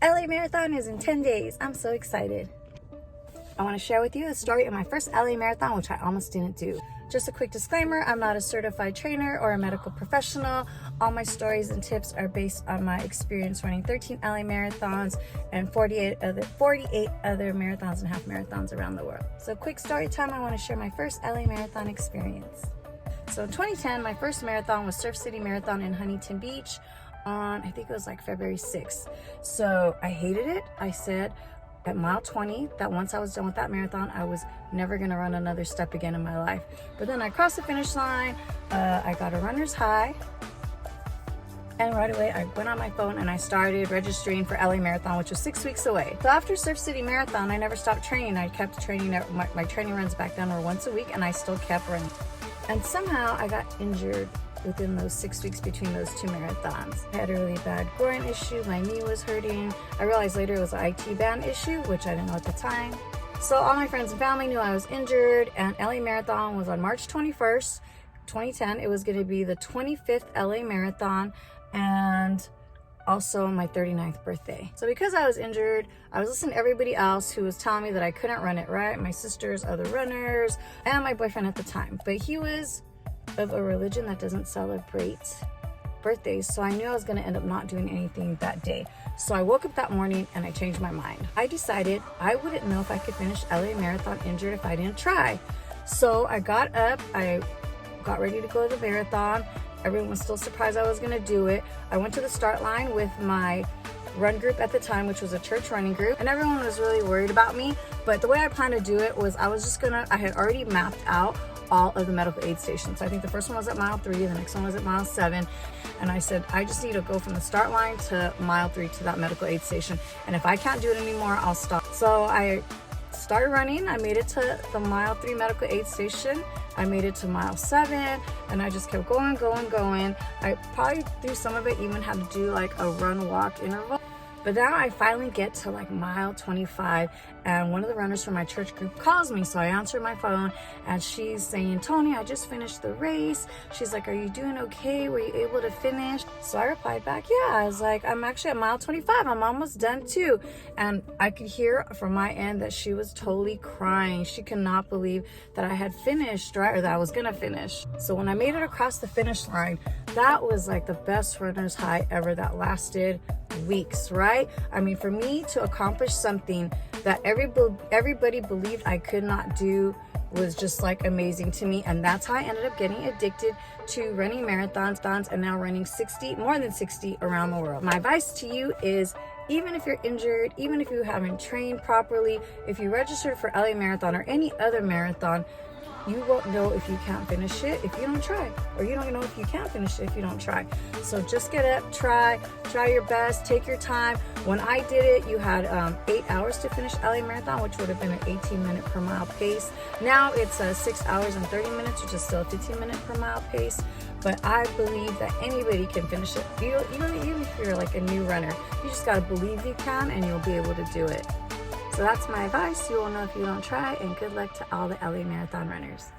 LA Marathon is in 10 days. I'm so excited. I want to share with you a story of my first LA Marathon, which I almost didn't do. Just a quick disclaimer, I'm not a certified trainer or a medical professional. All my stories and tips are based on my experience running 13 LA Marathons and 48 other marathons and half marathons around the world. So quick story time, I want to share my first LA Marathon experience. So in 2010, my first marathon was Surf City Marathon in Huntington Beach on, I think it was like February 6th. So I hated it. I said at mile 20 that once I was done with that marathon, I was never gonna run another step again in my life. But then I crossed the finish line, I got a runner's high, and right away I went on my phone and I started registering for LA Marathon, which was 6 weeks away. So after Surf City Marathon, I never stopped training. I kept training. My training runs back then were once a week, and I still kept running. And somehow I got injured within those 6 weeks between those two marathons. I had a really bad groin issue, my knee was hurting. I realized later it was an IT band issue, which I didn't know at the time. So all my friends and family knew I was injured, and LA Marathon was on March 21st, 2010. It was gonna be the 25th LA Marathon and also my 39th birthday. So because I was injured, I was listening to everybody else who was telling me that I couldn't run it, right? My sisters, other runners, and my boyfriend at the time. But he was of a religion that doesn't celebrate birthdays, so I knew I was going to end up not doing anything that day. So I woke up that morning and I changed my mind. I decided I wouldn't know if I could finish LA Marathon injured if I didn't try. So I got up, I got ready to go to the marathon. Everyone was still surprised I was going to do it. I went to the start line with my run group at the time, which was a church running group, and everyone was really worried about me. But the way I planned to do it was I had already mapped out all of the medical aid stations. So I think the first one was at mile 3, the next one was at mile 7. And I said, I just need to go from the start line to mile 3 to that medical aid station. And if I can't do it anymore, I'll stop. So I started running. I made it to the mile 3 medical aid station. I made it to mile 7, and I just kept going. I probably through some of it even had to do like a run walk interval. But now I finally get to like mile 25, and one of the runners from my church group calls me. So I answer my phone, and she's saying, Tony, I just finished the race. She's like, are you doing okay? Were you able to finish? So I replied back, yeah. I was like, I'm actually at mile 25. I'm almost done too. And I could hear from my end that she was totally crying. She could not believe that I had finished, right? Or that I was gonna finish. So when I made it across the finish line, that was like the best runner's high ever. That lasted weeks, right? I mean, for me to accomplish something that everybody believed I could not do was just like amazing to me. And that's how I ended up getting addicted to running marathons and now running more than 60 around the world. My advice to you is, even if you're injured, even if you haven't trained properly, if you registered for LA Marathon or any other marathon, you won't know if you can't finish it if you don't try, or you don't know if you can't finish it if you don't try. So just get up, try your best, take your time. When I did it, you had 8 hours to finish LA Marathon, which would have been an 18-minute per mile pace. Now it's 6 hours and 30 minutes, which is still a 15-minute per mile pace. But I believe that anybody can finish it. Even if you're like a new runner, you just gotta believe you can, and you'll be able to do it. So that's my advice. You will know if you don't try, and good luck to all the LA Marathon runners.